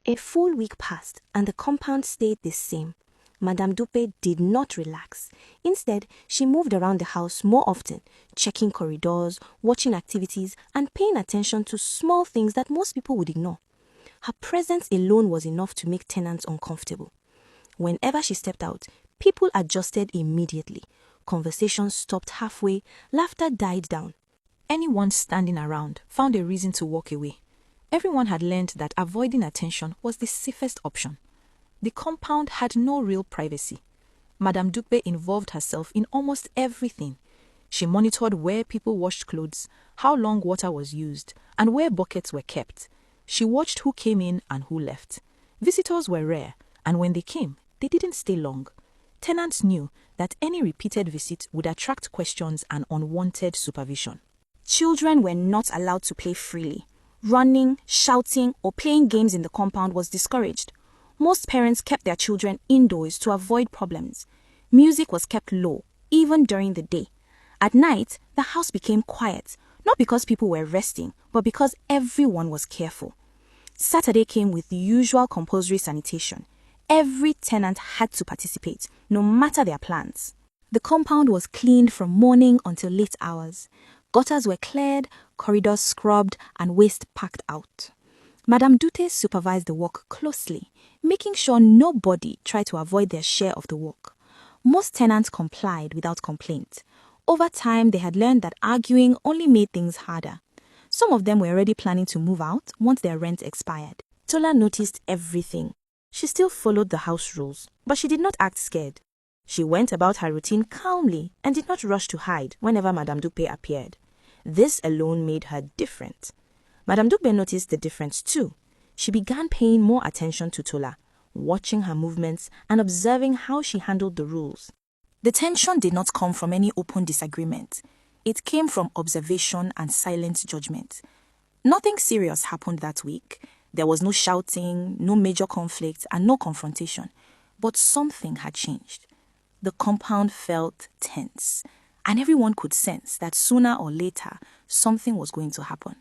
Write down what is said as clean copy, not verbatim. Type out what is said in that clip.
A full week passed and the compound stayed the same. Madame Dupe did not relax. Instead, she moved around the house more often, checking corridors, watching activities, and paying attention to small things that most people would ignore. Her presence alone was enough to make tenants uncomfortable. Whenever she stepped out, people adjusted immediately. Conversations stopped halfway, laughter died down. Anyone standing around found a reason to walk away. Everyone had learned that avoiding attention was the safest option. The compound had no real privacy. Madame Dupe involved herself in almost everything. She monitored where people washed clothes, how long water was used, and where buckets were kept. She watched who came in and who left. Visitors were rare, and when they came, they didn't stay long. Tenants knew that any repeated visit would attract questions and unwanted supervision. Children were not allowed to play freely. Running, shouting, or playing games in the compound was discouraged. Most parents kept their children indoors to avoid problems. Music was kept low, even during the day. At night, the house became quiet, not because people were resting, but because everyone was careful. Saturday came with the usual compulsory sanitation. Every tenant had to participate, no matter their plans. The compound was cleaned from morning until late hours. Gutters were cleared, corridors scrubbed, and waste packed out. Madame Dupe supervised the work closely, making sure nobody tried to avoid their share of the work. Most tenants complied without complaint. Over time, they had learned that arguing only made things harder. Some of them were already planning to move out once their rent expired. Tola noticed everything. She still followed the house rules, but she did not act scared. She went about her routine calmly and did not rush to hide whenever Madame Dupe appeared. This alone made her different. Madame Dupe noticed the difference too. She began paying more attention to Tola, watching her movements and observing how she handled the rules. The tension did not come from any open disagreement. It came from observation and silent judgment. Nothing serious happened that week. There was no shouting, no major conflict, and no confrontation. But something had changed. The compound felt tense, and everyone could sense that sooner or later, something was going to happen.